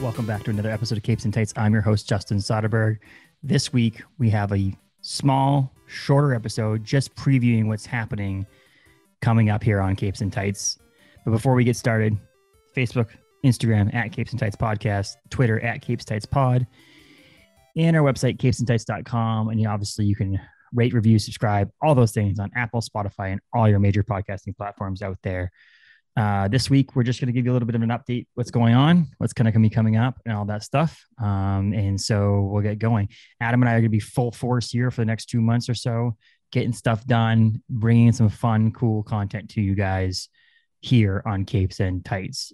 Welcome back to another episode of Capes and Tights. I'm your host, Justin Soderberg. This week, we have a small, shorter episode just previewing what's happening coming up here on Capes and Tights. But before we get started, Facebook, Instagram at Capes and Tights Podcast, Twitter at Capes Tights Pod, and our website, capesandtights.com. And obviously, you can rate, review, subscribe, all those things on Apple, Spotify, and all your major podcasting platforms out there. This week, we're just going to give you a little bit of an update, what's going on, what's going to be coming up and all that stuff. And so we'll get going. Adam and I are going to be full force here for the next 2 months or so, getting stuff done, bringing some fun, cool content to you guys here on Capes and Tights.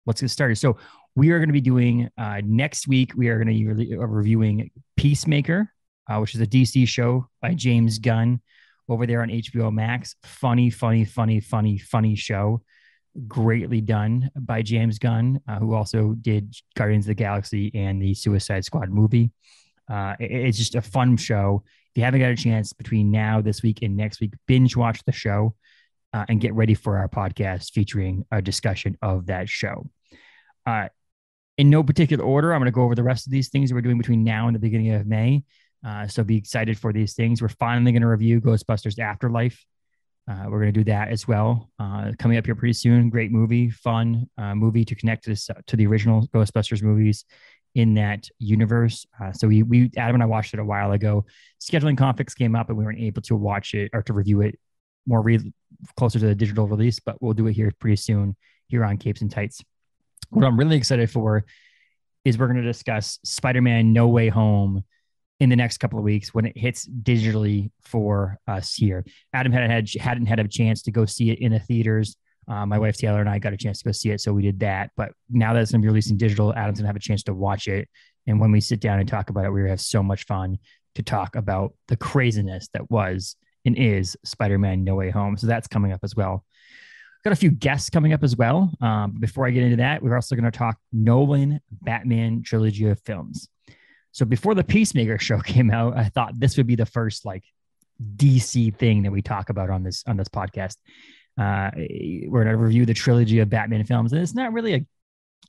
Let's get started. So we are going to be doing next week, we are going to be reviewing Peacemaker, which is a DC show by James Gunn over there on HBO Max. Funny show. Greatly done by James Gunn, who also did Guardians of the Galaxy and the Suicide Squad movie. It's just a fun show. If you haven't got a chance between now, this week, and next week, binge watch the show and get ready for our podcast featuring a discussion of that show. In no particular order, I'm going to go over the rest of these things that we're doing between now and the beginning of May. So be excited for these things. We're finally going to review Ghostbusters Afterlife. We're going to do that as well. Coming up here pretty soon. Great movie, fun movie to connect to the original Ghostbusters movies in that universe. So we Adam and I watched it a while ago. Scheduling conflicts came up and we weren't able to watch it or to review it closer to the digital release, but we'll do it here pretty soon here on Capes and Tights. What I'm really excited for is we're going to discuss Spider-Man No Way Home in the next couple of weeks when it hits digitally for us here. Adam hadn't had a chance to go see it in the theaters. My wife Taylor and I got a chance to go see it, so we did that. But now that it's going to be released in digital, Adam's going to have a chance to watch it. And when we sit down and talk about it, we're going to have so much fun to talk about the craziness that was and is Spider-Man No Way Home. So that's coming up as well. Got a few guests coming up as well. Before I get into that, we're also going to talk Nolan Batman trilogy of films. So before the Peacemaker show came out, I thought this would be the first like DC thing that we talk about on this podcast. We're going to review the trilogy of Batman films, and it's not really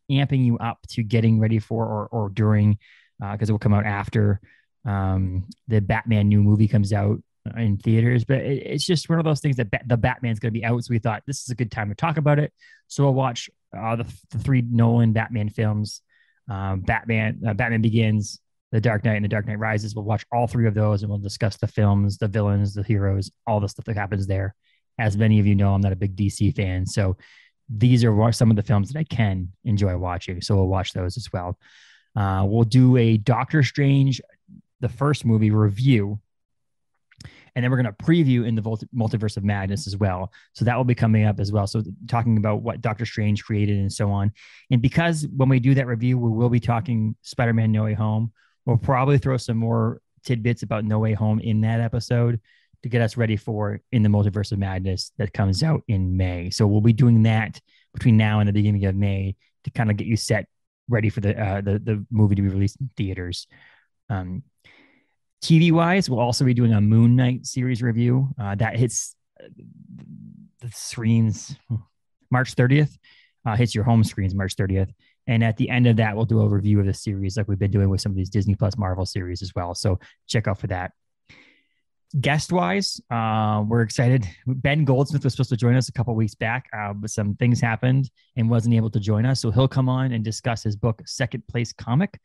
amping you up to getting ready for or during, because it will come out after the Batman new movie comes out in theaters. But it's just one of those things that the Batman's going to be out, so we thought this is a good time to talk about it. So we'll watch the three Nolan Batman films, Batman Begins, The Dark Knight, and The Dark Knight Rises. We'll watch all three of those and we'll discuss the films, the villains, the heroes, all the stuff that happens there. As many of you know, I'm not a big DC fan, so these are some of the films that I can enjoy watching. So we'll watch those as well. We'll do a Doctor Strange, the first movie review, and then we're going to preview in the Multiverse of Madness as well. So that will be coming up as well. So talking about what Doctor Strange created and so on. And because when we do that review, we will be talking Spider-Man No Way Home. We'll probably throw some more tidbits about No Way Home in that episode to get us ready for in the Multiverse of Madness that comes out in May. So we'll be doing that between now and the beginning of May to kind of get you set ready for the movie to be released in theaters. TV wise, we'll also be doing a Moon Knight series review that hits the screens March 30th, hits your home screens March 30th. And at the end of that, we'll do a review of the series like we've been doing with some of these Disney Plus Marvel series as well. So check out for that. Guest wise, we're excited. Ben Goldsmith was supposed to join us a couple of weeks back, but some things happened and wasn't able to join us. So he'll come on and discuss his book, Second Place Comic,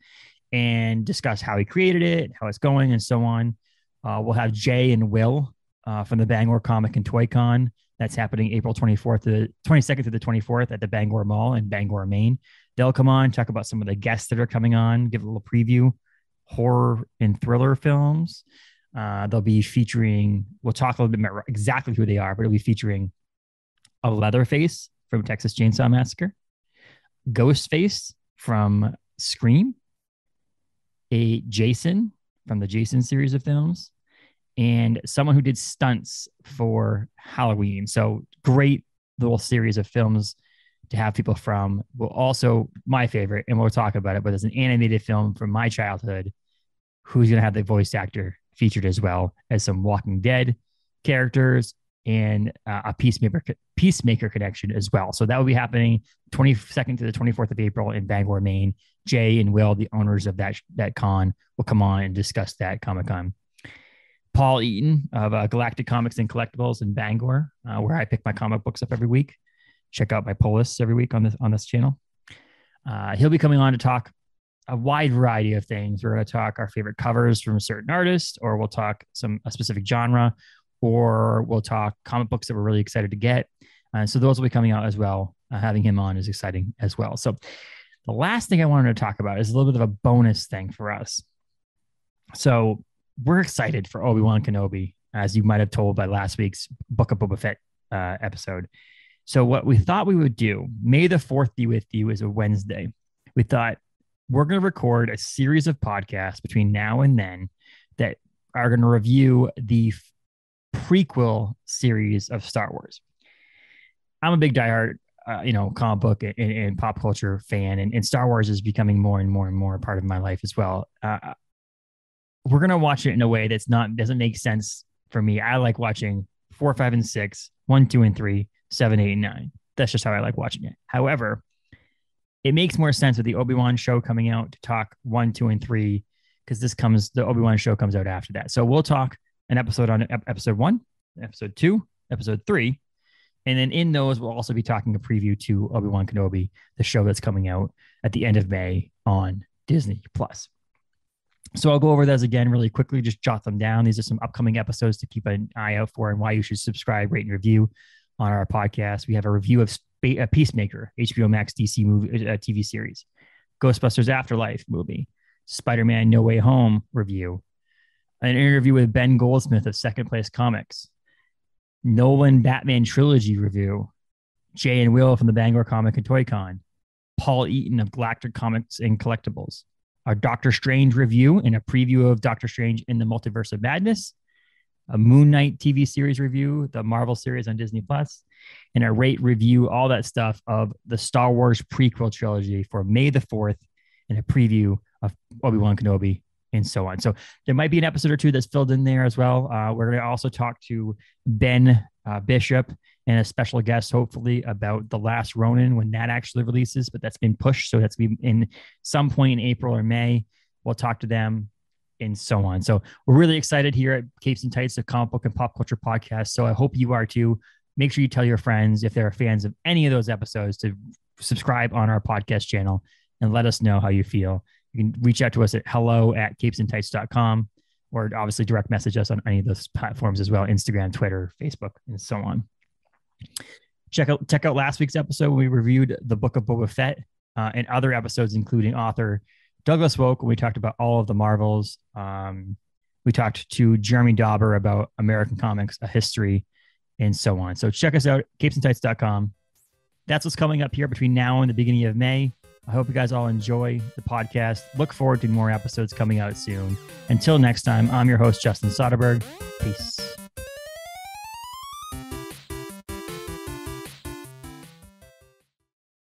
and discuss how he created it, how it's going, and so on. We'll have Jay and Will from the Bangor Comic and Toy Con. That's happening April 22nd to the 24th at the Bangor Mall in Bangor, Maine. They'll come on, talk about some of the guests that are coming on, give a little preview, horror and thriller films. They'll be featuring, we'll talk a little bit about exactly who they are, but it'll be featuring a Leatherface from Texas Chainsaw Massacre, Ghostface from Scream, a Jason from the Jason series of films, and someone who did stunts for Halloween. So great little series of films to have people from. Well, also my favorite, and we'll talk about it, but it's an animated film from my childhood who's going to have the voice actor featured as well as some Walking Dead characters, and a Peacemaker connection as well. So that will be happening 22nd to the 24th of April in Bangor, Maine. Jay and Will, the owners of that con, will come on and discuss that Comic-Con. Paul Eaton of Galactic Comics and Collectibles in Bangor, where I pick my comic books up every week. Check out my pull lists every week on this channel. He'll be coming on to talk a wide variety of things. We're going to talk our favorite covers from a certain artist, or we'll talk a specific genre, or we'll talk comic books that we're really excited to get. So those will be coming out as well. Having him on is exciting as well. So the last thing I wanted to talk about is a little bit of a bonus thing for us. So we're excited for Obi-Wan Kenobi, as you might have told by last week's Book of Boba Fett episode. So what we thought we would do, May the 4th be with you, is a Wednesday. We thought we're going to record a series of podcasts between now and then that are going to review the prequel series of Star Wars. I'm a big diehard, comic book and pop culture fan, and Star Wars is becoming more and more and more a part of my life as well. We're going to watch it in a way doesn't make sense for me. I like watching 4, 5, and 6, 1, 2, and 3, 7, 8, and 9. That's just how I like watching it. However, it makes more sense with the Obi-Wan show coming out to talk 1, 2, and 3, because the Obi-Wan show comes out after that. So we'll talk an episode on episode 1, episode 2, episode 3. And then in those, we'll also be talking a preview to Obi-Wan Kenobi, the show that's coming out at the end of May on Disney Plus. So I'll go over those again really quickly, just jot them down. These are some upcoming episodes to keep an eye out for and why you should subscribe, rate, and review on our podcast. We have a review of Peacemaker, HBO Max DC movie TV series, Ghostbusters Afterlife movie, Spider-Man No Way Home review, an interview with Ben Goldsmith of Second Place Comics, Nolan Batman Trilogy review, Jay and Will from the Bangor Comic and Toy Con, Paul Eaton of Galactic Comics and Collectibles, our Doctor Strange review and a preview of Doctor Strange in the Multiverse of Madness, a Moon Knight TV series review, the Marvel series on Disney Plus, and a rate review, all that stuff of the Star Wars prequel trilogy for May the 4th, and a preview of Obi-Wan Kenobi, and so on. So there might be an episode or two that's filled in there as well. We're going to also talk to Ben Bishop and a special guest, hopefully, about The Last Ronin when that actually releases, but that's been pushed. So that's be in some point in April or May. We'll talk to them and so on. So we're really excited here at Capes and Tights, the comic book and pop culture podcast. So I hope you are too. Make sure you tell your friends, if they're fans of any of those episodes, to subscribe on our podcast channel and let us know how you feel. You can reach out to us at hello@capesandtights.com, or obviously direct message us on any of those platforms as well, Instagram, Twitter, Facebook, and so on. Check out last week's episode when we reviewed the Book of Boba Fett and other episodes, including author Douglas Woke, when we talked about all of the Marvels. We talked to Jeremy Dauber about American comics, a history, and so on. So check us out, capesandtights.com. That's what's coming up here between now and the beginning of May. I hope you guys all enjoy the podcast. Look forward to more episodes coming out soon. Until next time, I'm your host, Justin Soderberg. Peace.